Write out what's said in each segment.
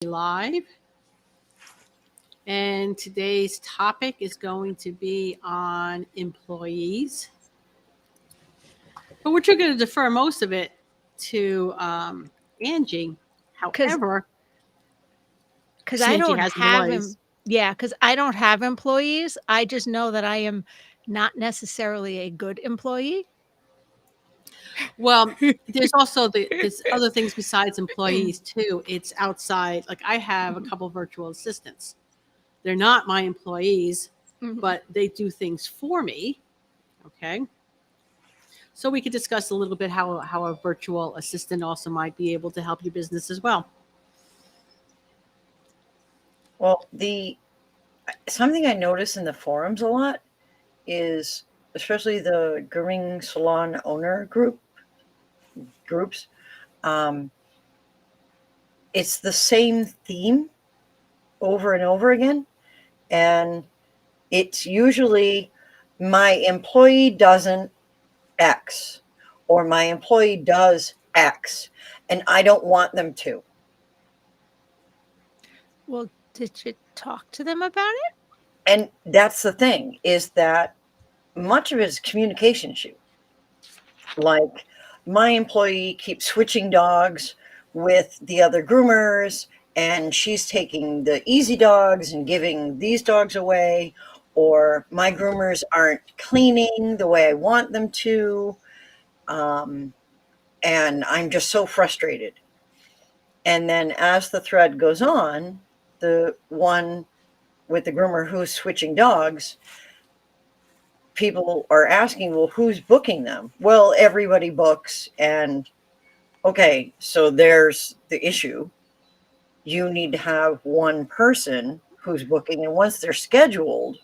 Live, and today's topic is going to be on employees. But we're going to defer most of it to Angie. because However, because I Angie don't has have employees. him. Yeah, because I don't have employees. I just know that I am not necessarily a good employee. Well, there's also there's other things besides employees too. It's outside. Like I have a Mhm, couple virtual assistants. They're not my employees, mhm. but they do things for me. Okay. So we could discuss a little bit how a virtual assistant also might be able to help your business as well. Well, the something I notice in the forums a lot is especially the grooming salon owner groups. Um, it's the same theme over and over again, and it's usually my employee doesn't X or my employee does X, and I don't want them to. Well, did you talk to them about it? And that's the thing is that much of it is communication issue. Like my employee keeps switching dogs with the other groomers, and she's taking the easy dogs and giving these dogs away, or my groomers aren't cleaning the way I want them to. Um, and I'm just so frustrated. And then as the thread goes on, the one with the groomer who's switching dogs, people are asking, well, who's booking them? Well, everybody books. And okay, so there's the issue. You need to have one person who's booking, and once they're scheduled,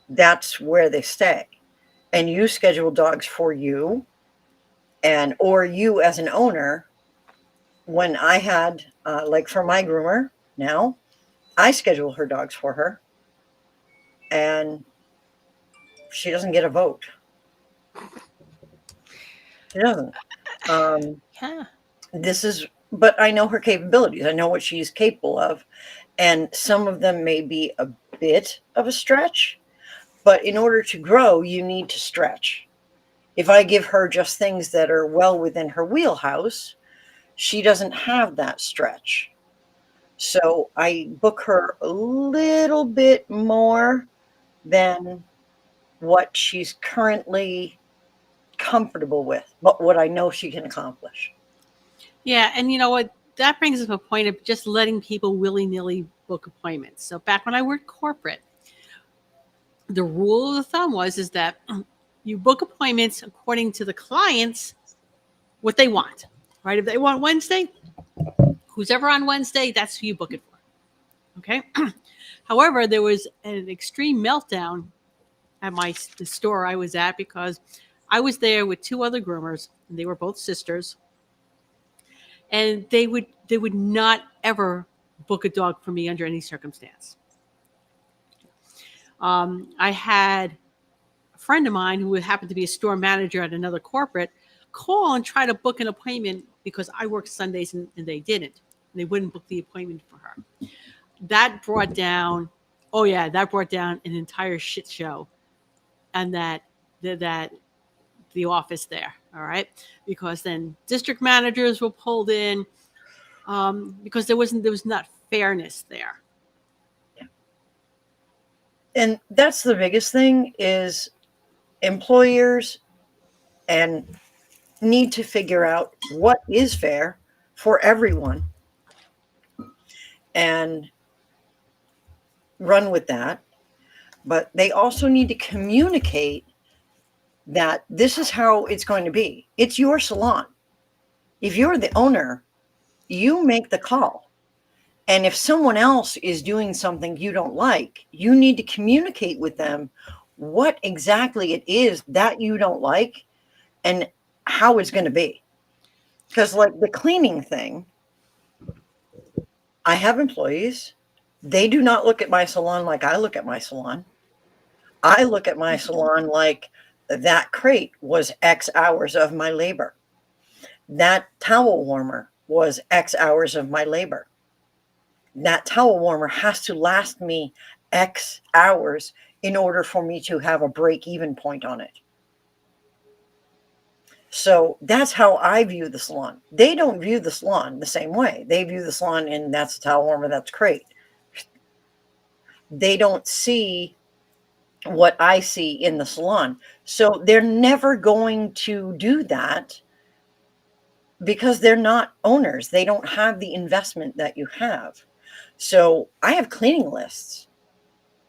that's where they stay. And you schedule dogs for you, and or you as an owner. When I had, like for my groomer now, I schedule her dogs for her, and she doesn't get a vote. She doesn't. Um, Yeah. this is, but I know her capabilities. I know what she's capable of, and some of them may be a bit of a stretch, but in order to grow, you need to stretch. If I give her just things that are well within her wheelhouse, she doesn't have that stretch. So I book her a little bit more than what she's currently comfortable with, but what I know she can accomplish. Yeah, and you know what? That brings up a point of just letting people willy nilly book appointments. So back when I worked corporate, the rule of the thumb was is that you book appointments according to the clients what they want. Right? If they want Wednesday, who's ever on Wednesday, that's who you book it for. Okay. However, there was an extreme meltdown at the store I was at because I was there with two other groomers, and they were both sisters, and they would not ever book a dog for me under any circumstance. I had a friend of mine who happened to be a store manager at another corporate call and try to book an appointment because I worked Sundays and they didn't. And they wouldn't book the appointment for her. That brought down, oh yeah, that brought down an entire shit show, and that the office there. All right, because then district managers were pulled in because there was not fairness there. And that's the biggest thing is employers and need to figure out what is fair for everyone and run with that. But they also need to communicate that this is how it's going to be. It's your salon. If you're the owner, you make the call. And if someone else is doing something you don't like, you need to communicate with them what exactly it is that you don't like and how it's going to be. Because, like the cleaning thing, I have employees. They do not look at my salon like I look at my salon. I look at my salon like that crate was X hours of my labor. That towel warmer was X hours of my labor. that towel warmer has to last me X hours in order for me to have a break even point on it. So that's how I view the salon. They don't view the salon the same way. They view the salon and that's a towel warmer, that's great. They don't see what I see in the salon. So they're never going to do that because they're not owners. They don't have the investment that you have. So I have cleaning lists,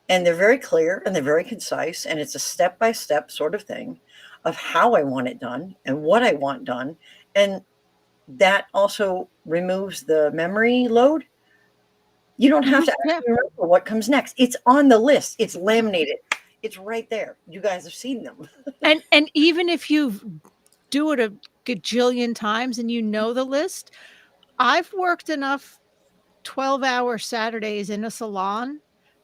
and they're very clear and they're very concise, and it's a step-by-step sort of thing of how I want it done and what I want done. And that also removes the memory load. You don't have to Yeah. actually remember what comes next. It's on the list. It's laminated. It's right there. You guys have seen them. And even if you do it a gajillion times and you know the list, I've worked enough 12-hour Saturdays in a salon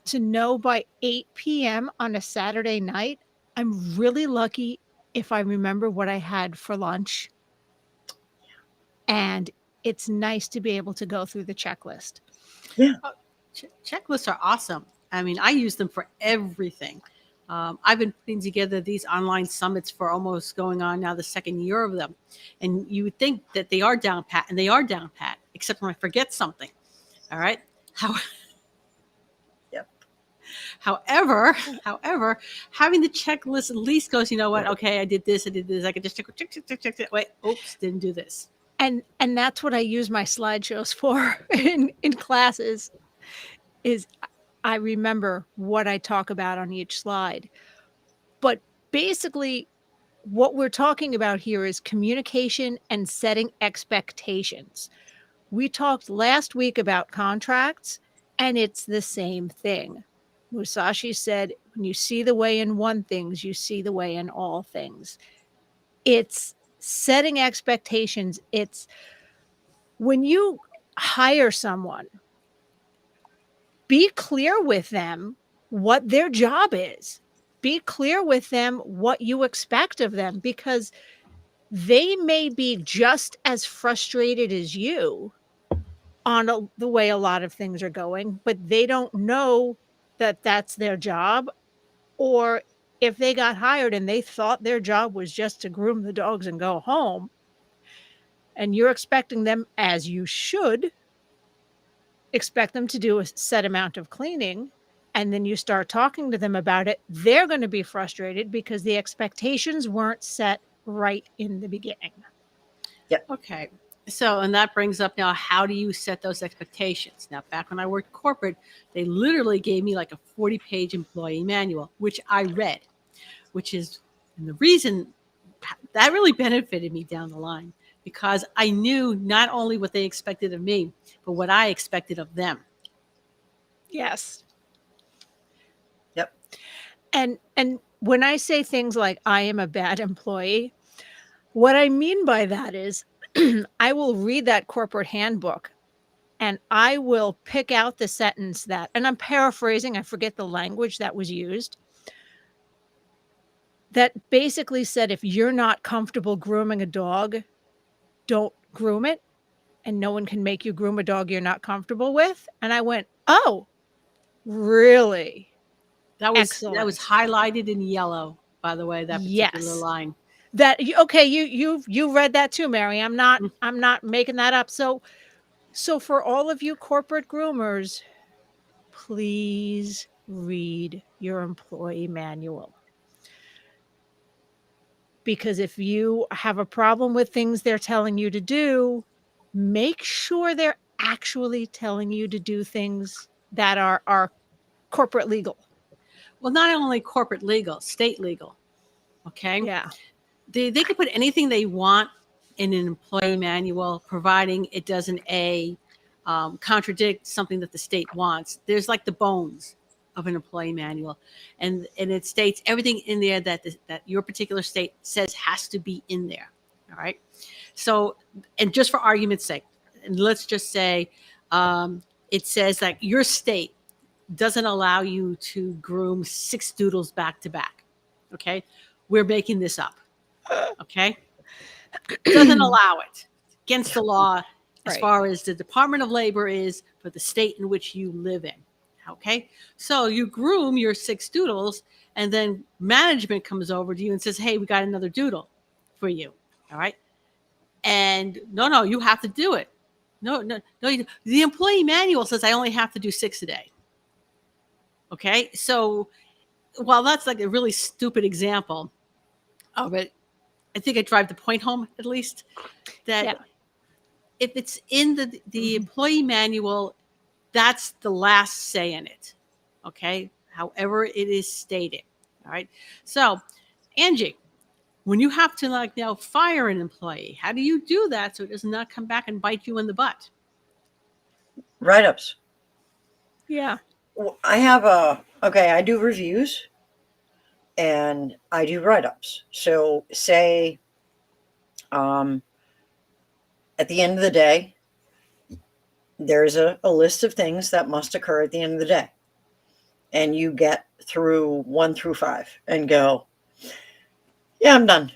to know by 8 PM on a Saturday night, I'm really lucky if I remember what I had for lunch. And it's nice to be able to go through the checklist. Yeah. Checklists are awesome. I mean, I use them for everything. I've been putting together these online summits for almost going on now the second year of them. And you would think that they are down pat, and they are down pat, except when I forget something. All right. Yep. However, having the checklist at least goes, you know what? Okay, I did this. I could just check. Wait, oops, didn't do this. And that's what I use my slideshows for in classes is I remember what I talk about on each slide. But basically, what we're talking about here is communication and setting expectations. We talked last week about contracts, and it's the same thing. Musashi said, when you see the way in one things, you see the way in all things. It's setting expectations. It's when you hire someone, be clear with them what their job is. Be clear with them what you expect of them, because they may be just as frustrated as you on the way a lot of things are going, but they don't know that that's their job. Or if they got hired and they thought their job was just to groom the dogs and go home, and you're expecting them, as you should, expect them to do a set amount of cleaning, and then you start talking to them about it, they're going to be frustrated because the expectations weren't set right in the beginning. Okay. So, and that brings up now, how do you set those expectations? Now, back when I worked corporate, they literally gave me like a 40-page employee manual, which I read, and the reason that really benefited me down the line, because I knew not only what they expected of me, but what I expected of them. Yes. Yep. And when I say things like I am a bad employee, what I mean by that is I will read that corporate handbook and I will pick out the sentence that, and I'm paraphrasing, I forget the language that was used, that basically said, if you're not comfortable grooming a dog, don't groom it. And no one can make you groom a dog you're not comfortable with. And I went, oh, really? That was Excellent. highlighted in yellow, by the way, that particular Yes. line. That okay, you read that too, Mary. I'm not making that up. So for all of you corporate groomers, please read your employee manual. Because if you have a problem with things they're telling you to do, make sure they're actually telling you to do things that are corporate legal. Well, not only corporate legal, state legal. Okay. Yeah. They can put anything they want in an employee manual, providing it doesn't contradict something that the state wants. There's like the bones of an employee manual, and it states everything in there that your particular state says has to be in there. All right. So, and just for argument's sake, and let's just say it says that your state doesn't allow you to groom 6 doodles back to back. Okay. We're making this up. Okay. Doesn't allow it. Against the law. as Right. far as the Department of Labor is for the state in which you live in. Okay, so you groom your 6 doodles, and then management comes over to you and says, "Hey, we got another doodle for you." All right, and no, you have to do it. No. The employee manual says I only have to do 6 a day. Okay, so while that's like a really stupid example of it, I think I drive the point home at least that Yeah. if it's in the employee manual, that's the last say in it. Okay, however it is stated. All right. So, Angie, when you have to like now fire an employee, how do you do that so it does not come back and bite you in the butt? Write-ups. Yeah. I have I do reviews and I do write-ups. So say at the end of the day, there's a list of things that must occur at the end of the day. And you get through 1 through 5 and go, yeah, I'm done.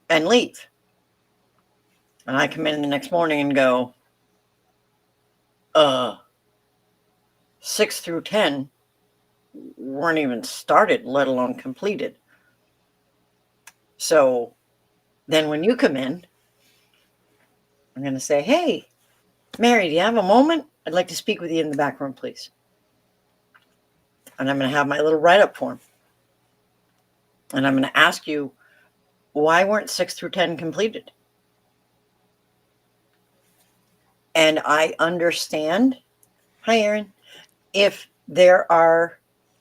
And leave. And I come in the next morning and go, 6 through 10 weren't even started, let alone completed. So then when you come in, I'm going to say, hey, Mary, do you have a moment? I'd like to speak with you in the back room, please. And I'm going to have my little write-up form. And I'm going to ask you, why weren't 6 through 10 completed? And I understand, hi, Erin, if there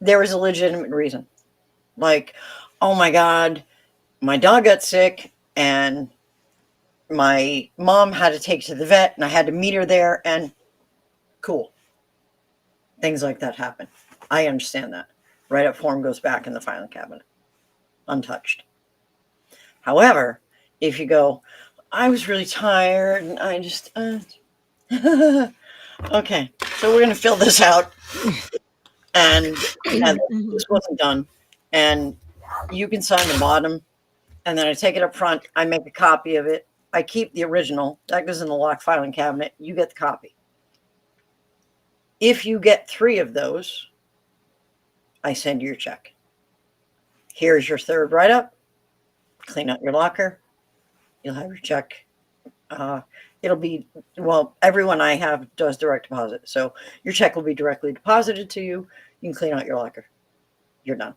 is a legitimate reason. Like, oh my God, my dog got sick and my mom had to take to the vet and I had to meet her there, and cool. Things like that happen. I understand that. Write-up form goes back in the filing cabinet, untouched. However, if you go, I was really tired and I just, okay, so we're going to fill this out. And this wasn't done. And you can sign the bottom. And then I take it up front. I make a copy of it. I keep the original. That goes in the locked filing cabinet. You get the copy. If you get 3 of those, I send you your check. Here's your 3rd write-up. Clean out your locker. You'll have your check. It'll be, well, everyone I have does direct deposit. So your check will be directly deposited to you. You can clean out your locker. You're done.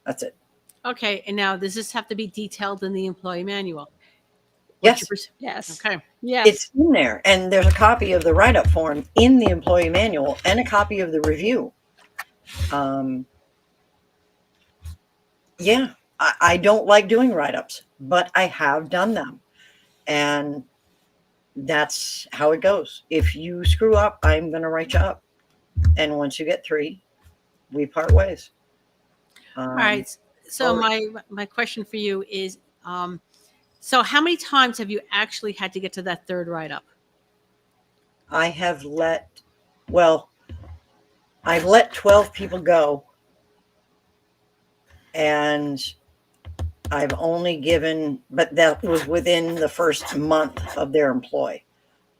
That's it. Okay, and now does this have to be detailed in the employee manual? Yes. Yes. Okay. Yes. It's in there. And there's a copy of the write-up form in the employee manual and a copy of the review. Yeah, I don't like doing write-ups, but I have done them. And that's how it goes. If you screw up, I'm going to write you up. And once you get 3, we part ways. All right. So my question for you is, so how many times have you actually had to get to that 3rd write-up? I have I've let 12 people go, and I've only given, but that was within the first month of their employ.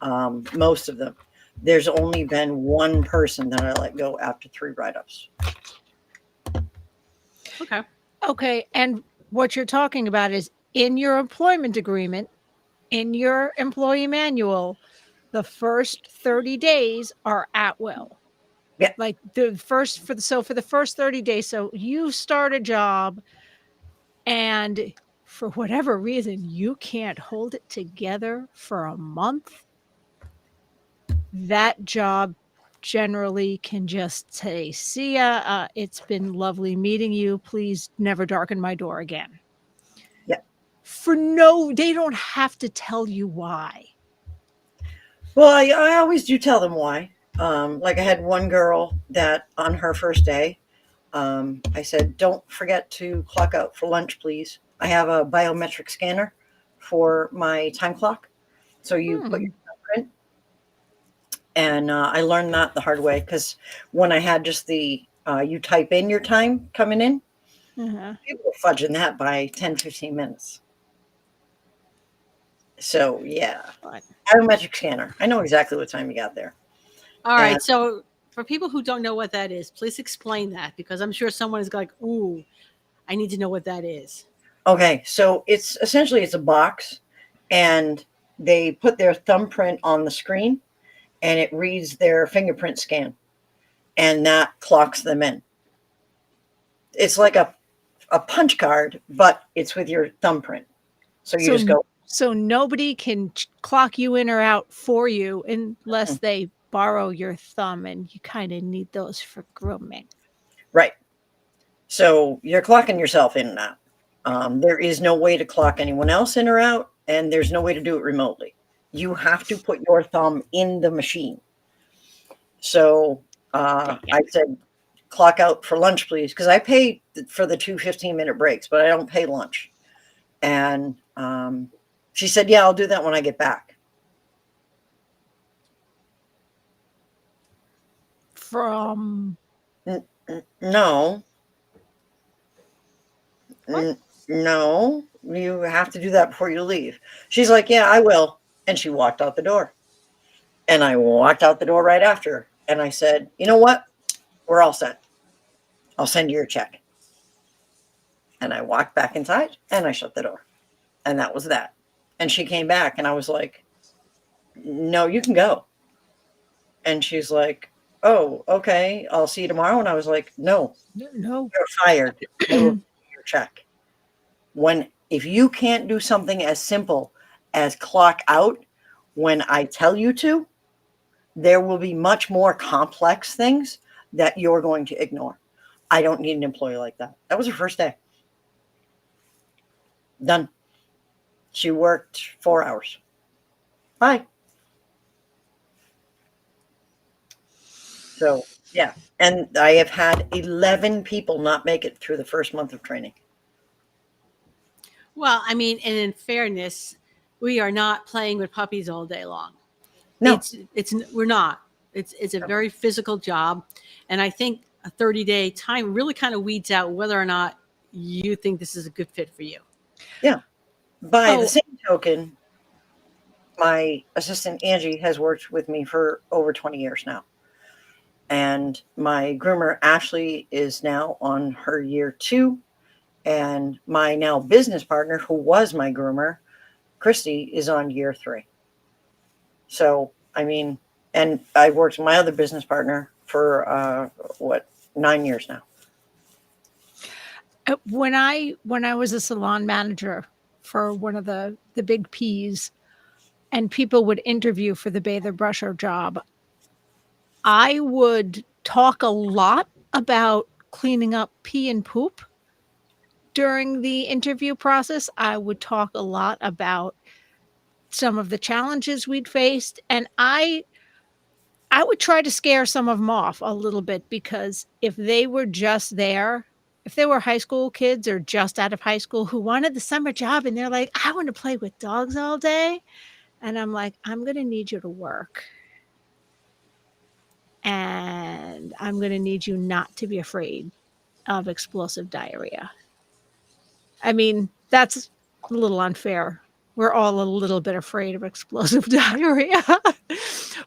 Most of them. There's only been 1 person that I let go after 3 write-ups. Okay. Okay. And what you're talking about is in your employment agreement, in your employee manual, the first 30 days are at will. Yeah. Like the first for the first 30 days. So you start a job and for whatever reason you can't hold it together for a month. That job generally can just say, see ya, it's been lovely meeting you. Please never darken my door again. Yeah. They don't have to tell you why. Well, I always do tell them why. Like I had one girl that on her first day, I said, don't forget to clock out for lunch, please. I have a biometric scanner for my time clock. So you put your thumbprint. And I learned that the hard way, because when I had just the, you type in your time coming in, people were fudging that by 10, 15 minutes. So yeah, But biometric scanner. I know exactly what time you got there. All And right. So for people who don't know what that is, please explain that because I'm sure someone is like, "Ooh, I need to know what that is." okay, so it's essentially it's a box, and they put their thumbprint on the screen, and it reads their fingerprint scan, and that clocks them in. It's like a punch card, but it's with your thumbprint. So you just so go, so nobody can clock you in or out for you unless "Mm, they borrow your thumb, and you kind of need those for grooming. right." So you're clocking yourself in and out. There is no way to clock anyone else in or out, and there's no way to do it remotely. You have to put your thumb in the machine. So Dang I it. said, clock out for lunch, please, because I pay for the two 15-minute breaks, but I don't pay lunch. And she said, yeah, I'll do that when I get back. From No, what? no, you have to do that before you leave. She's like, yeah, I will. And she walked out the door. And I walked out the door right after her. And I said, you know what? We're all set. I'll send you your check. And I walked back inside and I shut the door. And that was that. And she came back and I was like, no, you can go. And she's like, oh, okay, I'll see you tomorrow. And I was like, no, No. you're fired. I will send you your check. If you can't do something as simple as clock out when I tell you to, there will be much more complex things that you're going to ignore. I don't need an employee like that. That was her first day. Done. She worked 4 hours. Bye. So, yeah. And I have had 11 people not make it through the first month of training. Well, I mean, and in fairness, we are not playing with puppies all day long. No, It's we're not. It's a very physical job, and I think a 30-day time really kind of weeds out whether or not you think this is a good fit for you. yeah. By the Oh, same token, my assistant Angie has worked with me for over 20 years now. And my groomer Ashley is now on her year 2. And my now business partner, who was my groomer, Christy, is on year 3. So, I mean, and I worked with my other business partner for 9 years now. when I was a salon manager for one of the big P's, and people would interview for the bather brusher job, I would talk a lot about cleaning up pee and poop during the interview process. I would talk a lot about some of the challenges we'd faced, and I would try to scare some of them off a little bit, because if they were just there, if they were high school kids or just out of high school who wanted the summer job and they're like, I want to play with dogs all day. And I'm like, I'm going to need you to work. And I'm going to need you not to be afraid of explosive diarrhea. I mean, that's a little unfair. We're all a little bit afraid of explosive diarrhea,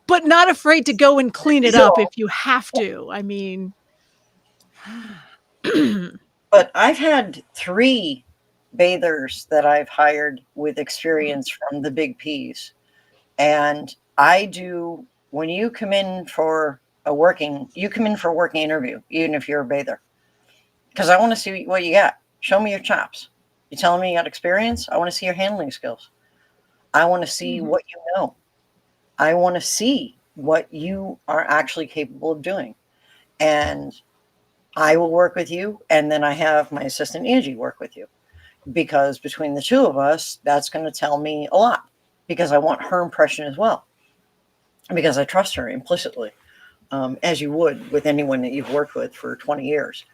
but not afraid to go and clean it up So, if you have to. I mean, but I've had 3 bathers that I've hired with experience from the big P's. And I do, when you come in for you come in for a working interview, even if you're a bather, because I want to see what you got. Show me your chops. You telling me you got experience? I want to see your handling skills. I want to see Mhm. what you know. I want to see what you are actually capable of doing. And I will work with you. And then I have my assistant Angie work with you, because between the two of us, that's going to tell me a lot, because I want her impression as well, because I trust her implicitly, as you would with anyone that you've worked with for 20 years.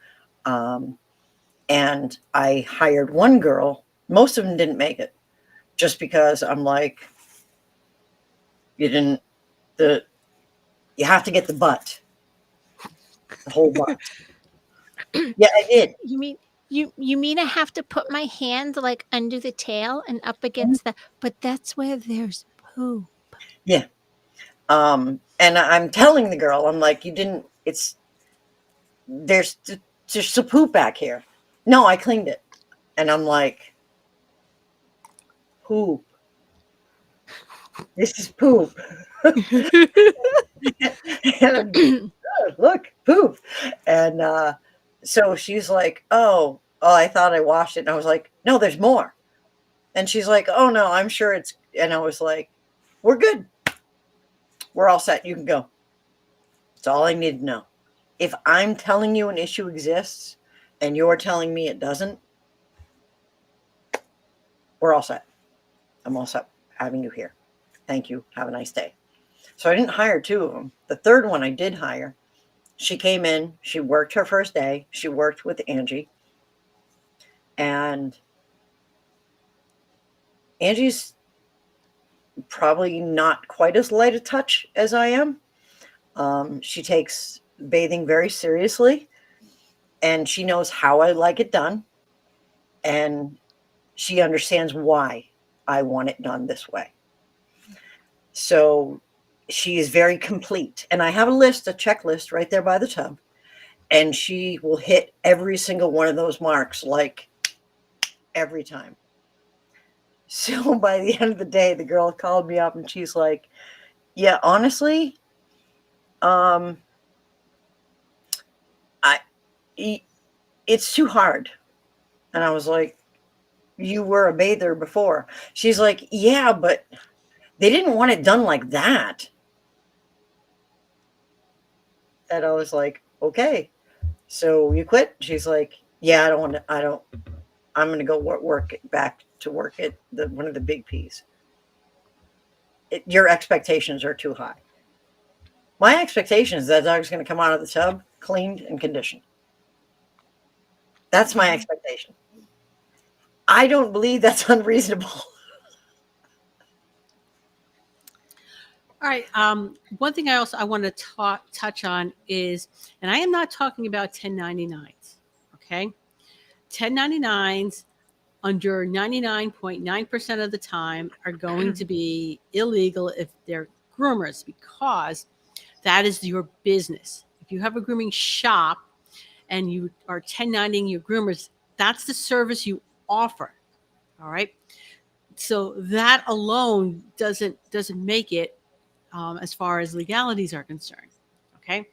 And I hired one girl. Most of them didn't make it, just because I'm like, you didn't, you have to get the butt, the whole butt. Yeah, I did. You mean You mean I have to put my hand, like, under the tail and up against the but that's where there's poo. Yeah. And I'm telling the girl, I'm like, you didn't, there's just a poop back here. No, I cleaned it. And I'm like, poop. This is poop. And look, poop. And so she's like, oh, I thought I washed it. And I was like, no, there's more. And she's like, oh, no, I'm sure it's, and I was like, we're good. We're all set. You can go. That's all I need to know. If I'm telling you an issue exists and you're telling me it doesn't, we're all set. I'm all set having you here. Thank you. Have a nice day. So I didn't hire two of them. The third one I did hire. She came in. She worked her first day. She worked with Angie. And Angie's probably not quite as light a touch as I am. She takes bathing very seriously. And she knows how I like it done. And she understands why I want it done this way. So she is very complete. And I have a checklist right there by the tub. And she will hit every single one of those marks, like every time. So by the end of the day, the girl called me up and she's like, yeah, honestly, it's too hard. And I was like, you were a bather before. She's like, yeah, but they didn't want it done like that. And I was like, okay, so you quit? She's like, yeah, I'm going to go work back to work at one of the big P's. Your expectations are too high. My expectation is that dog's going to come out of the tub cleaned and conditioned. That's my expectation. I don't believe that's unreasonable. All right. One thing I want to touch on is, and I am not talking about 1099s. Okay, 1099s under 99.9% of the time are going to be illegal if they're groomers, because that is your business. If you have a grooming shop and you are 1099ing your groomers, that's the service you offer. All right. So that alone doesn't make it as far as legalities are concerned. Okay.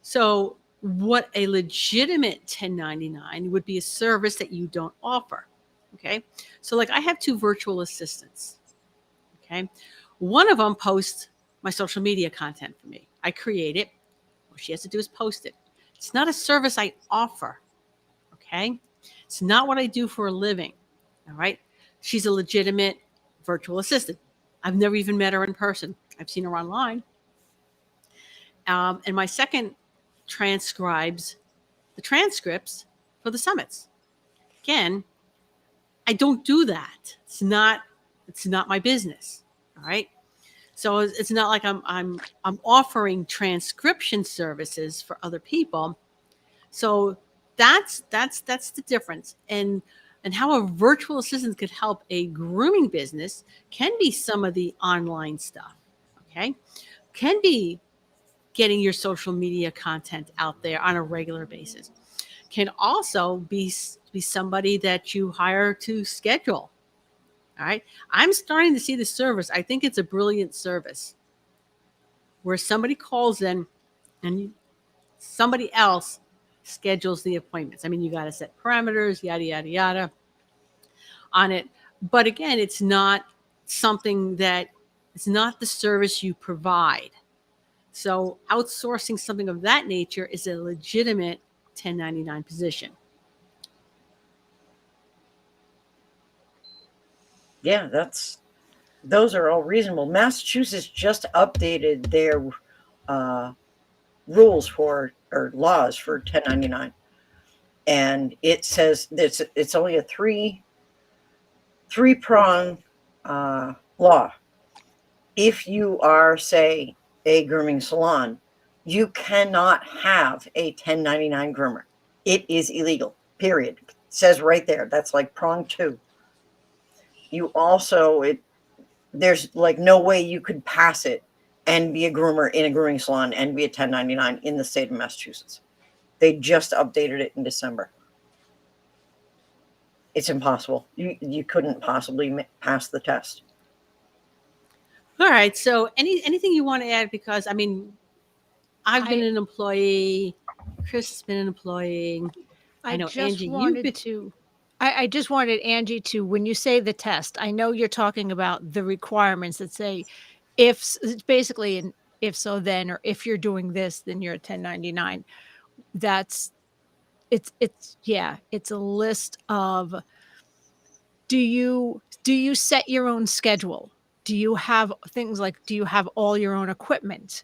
So what a legitimate 1099 would be a service that you don't offer. Okay. So like I have two virtual assistants. Okay. One of them posts my social media content for me. I create it. All she has to do is post it. It's not a service I offer. Okay. It's not what I do for a living. All right. She's a legitimate virtual assistant. I've never even met her in person. I've seen her online. And my second transcribes the transcripts for the summits. Again, I don't do that. It's not my business. All right. So it's not like I'm offering transcription services for other people. So that's the difference. And how a virtual assistant could help a grooming business can be some of the online stuff. Okay. Can be getting your social media content out there on a regular basis. Can also be somebody that you hire to schedule. All right. I'm starting to see the service. I think it's a brilliant service where somebody calls in and somebody else schedules the appointments. I mean, you got to set parameters, yada, yada, yada on it. But again, it's not it's not the service you provide. So outsourcing something of that nature is a legitimate 1099 position. Yeah, those are all reasonable. Massachusetts just updated their rules or laws for 1099, and it says it's only a three-prong law. If you are, say, a grooming salon, you cannot have a 1099 groomer. It is illegal, period. says right there. That's like prong 2. You also, there's like no way you could pass it and be a groomer in a grooming salon and be a 1099 in the state of Massachusetts. They just updated it in December. It's impossible. You couldn't possibly pass the test. All right. So anything you want to add? Because I mean, I've been an employee. Chris has been an employee. I know just Angie, you've been. I just wanted Angie to, when you say the test, I know you're talking about the requirements that say it's basically an if so then, or if you're doing this, then you're a 1099. That's it's a list of, do you set your own schedule? Do you have things like, do you have all your own equipment?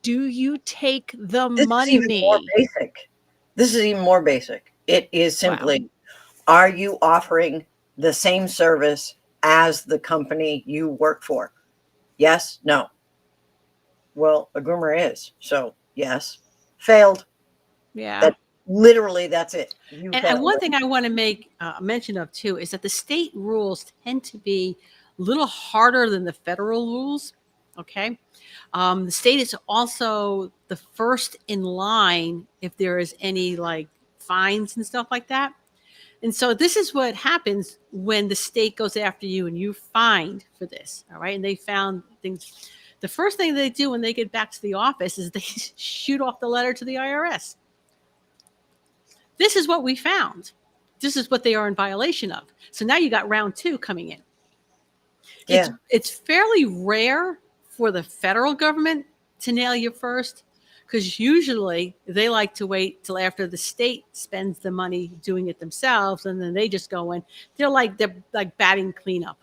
Do you take the This is even more money? basic. This is even more basic. It is simply, are you offering the same service as the company you work for? Yes, no. Well, a groomer is. So, yes. Failed. Yeah. That literally, that's it. And one thing I want to make mention of too is that the state rules tend to be a little harder than the federal rules. Okay. The state is also the first in line if there is any like fines and stuff like that. And so this is what happens when the state goes after you and you fined for this. All right. And they found things. The first thing they do when they get back to the office is they shoot off the letter to the IRS. This is what we found. This is what they are in violation of. So now you got round 2 coming in. Yeah. It's fairly rare for the federal government to nail you first, because usually they like to wait till after the state spends the money doing it themselves, and then they just go in. They're like batting cleanup.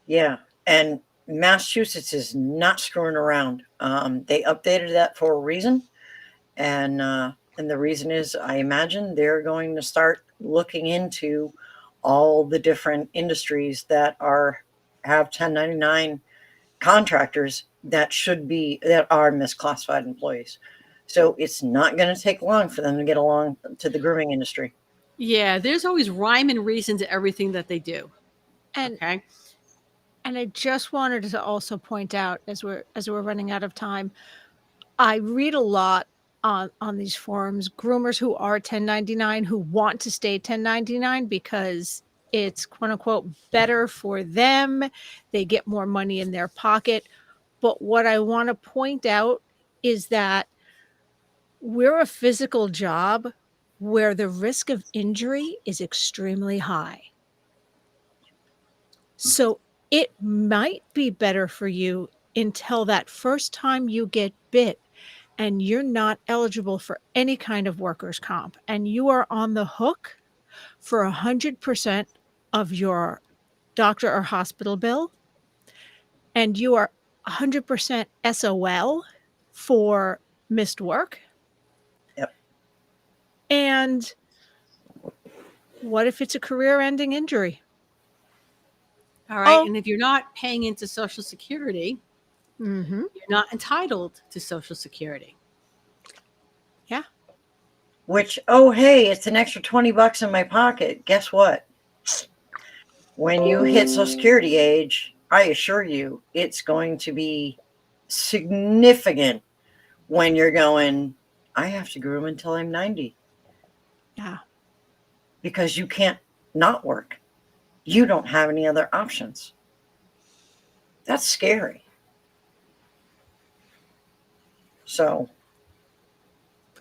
Yeah. And Massachusetts is not screwing around. They updated that for a reason. And the reason is, I imagine they're going to start looking into all the different industries that have 1099 contractors that are misclassified employees. So it's not going to take long for them to get along to the grooming industry. Yeah, there's always rhyme and reason to everything that they do. And okay. And I just wanted to also point out, as we're running out of time, I read a lot on these forums, groomers who are 1099 who want to stay 1099 because it's quote unquote better for them. They get more money in their pocket. But what I want to point out is that we're a physical job where the risk of injury is extremely high. So it might be better for you until that first time you get bit and you're not eligible for any kind of workers' comp, and you are on the hook for 100% of your doctor or hospital bill, and you are 100% SOL for missed work. Yep. And what if it's a career-ending injury? All right. And if you're not paying into Social Security, you're not entitled to Social Security. Yeah. Which, oh, hey, it's an extra $20 in my pocket. Guess what? When you hit Social Security age, I assure you, it's going to be significant when you're going, I have to groom until I'm 90. Yeah. Because you can't not work. You don't have any other options. That's scary. So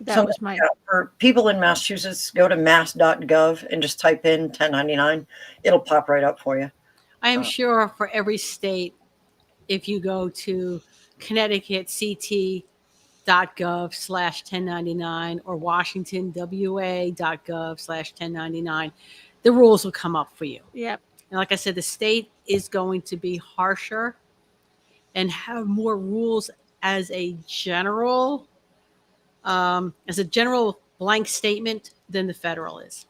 that was my for people in Massachusetts, go to mass.gov and just type in 1099. It'll pop right up for you. I am sure for every state, if you go to Connecticut ct.gov/1099 or Washington wa.gov/1099, the rules will come up for you. Yep. And like I said, the state is going to be harsher and have more rules as a general blank statement than the federal is.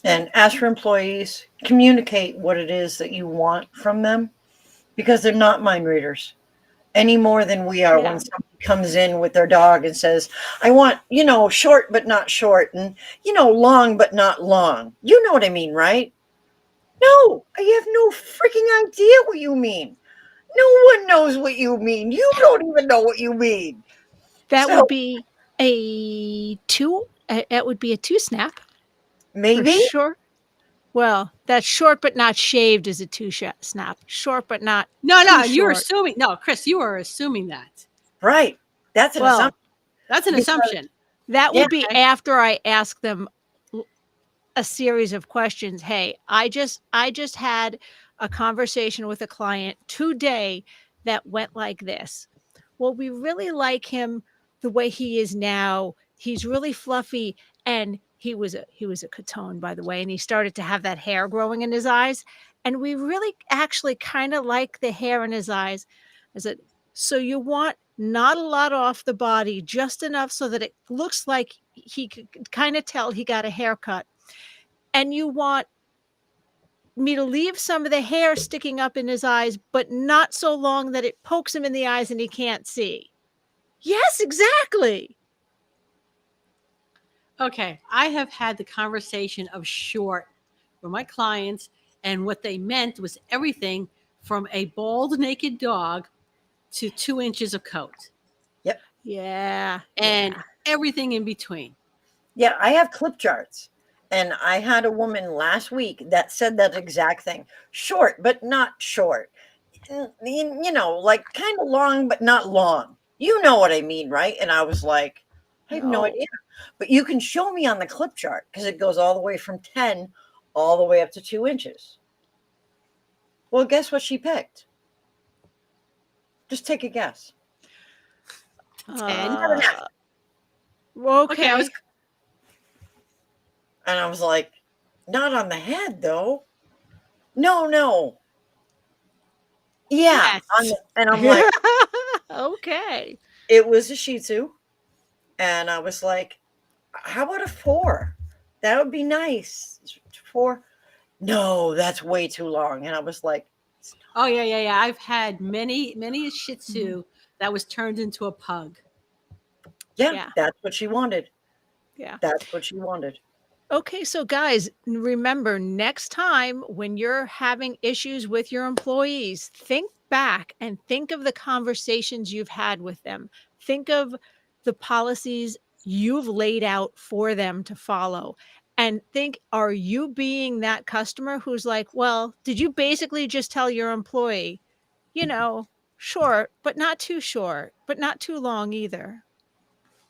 And as for employees, communicate what it is that you want from them, because they're not mind readers. any more than we are Yeah. when somebody comes in with their dog and says, I want, short but not short, and, long but not long. You know what I mean, right? No, I have no freaking idea what you mean. No one knows what you mean. You don't even know what you mean. That So would be a 2 that would be a 2 snap for maybe, sure. Well, that's short but not shaved is a 2 snap. Short but not No, too you're short. assuming. No, Chris, you are assuming that. right. That's an Well, assumption. That's an Because, assumption. that yeah, would be Okay. after I ask them a series of questions. Hey, I just had a conversation with a client today that went like this. Well, we really like him the way he is now. He's really fluffy, and he was a Catone, by the way, and he started to have that hair growing in his eyes, and we really actually kind of like the hair in his eyes. I said, so you want not a lot off the body, just enough so that it looks like he could kind of tell he got a haircut, and you want me to leave some of the hair sticking up in his eyes, but not so long that it pokes him in the eyes and he can't see. Yes, exactly. Okay. I have had the conversation of short with my clients, and what they meant was everything from a bald, naked dog to 2 inches of coat yep. Yeah, and yeah. everything in between. Yeah, I have clip charts. And I had a woman last week that said that exact thing. Short, but not short. Like kind of long, but not long. You know what I mean, right? And I was like, I have no No. idea. But you can show me on the clip chart because it goes all the way from 10 all the way up to 2 inches. Well, guess what she picked? Just take a guess. 10. Uh, Okay. okay. And I was like, not on the head, though. No, no. Yeah. Yes. And I'm like, Okay. it was a Shih Tzu. And I was like, how about a 4? That would be nice. 4. No, that's way too long. And I was like, Oh, yeah. I've had many a Shih Mhm. Tzu that was turned into a pug. yeah, Yeah. that's what she wanted. Yeah. That's what she wanted. Okay, so guys, remember next time when you're having issues with your employees, think back and think of the conversations you've had with them. Think of the policies you've laid out for them to follow. And think, are you being that customer who's like, well, did you basically just tell your employee, you know, short, but not too short, but not too long either?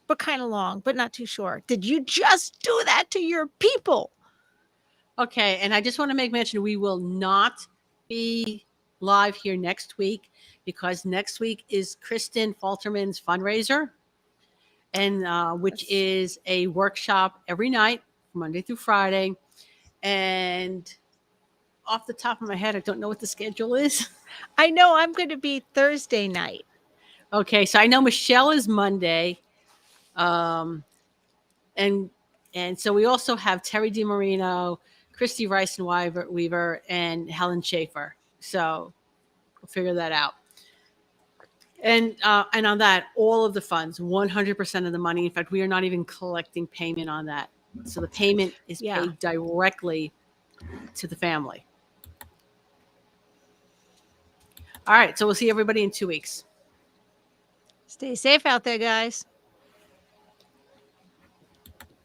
But kind of long, but not too short. Did you just do that to your people? Okay, and I just want to make mention we will not be live here next week because next week is Kristen Falterman's fundraiser, and which Yes. is a workshop every night, Monday through Friday. And off the top of my head, I don't know what the schedule is. I know I'm going to be Thursday night. Okay, so I know Michelle is Monday, um, and so we also have Terry DiMarino, Christy Rice and Weaver, and Helen Schaefer. So we'll figure that out. And on that, all of the funds, 100% of the money. In fact, we are not even collecting payment on that. So the payment is Yeah. paid directly to the family. All right. So we'll see everybody in 2 weeks. Stay safe out there, guys.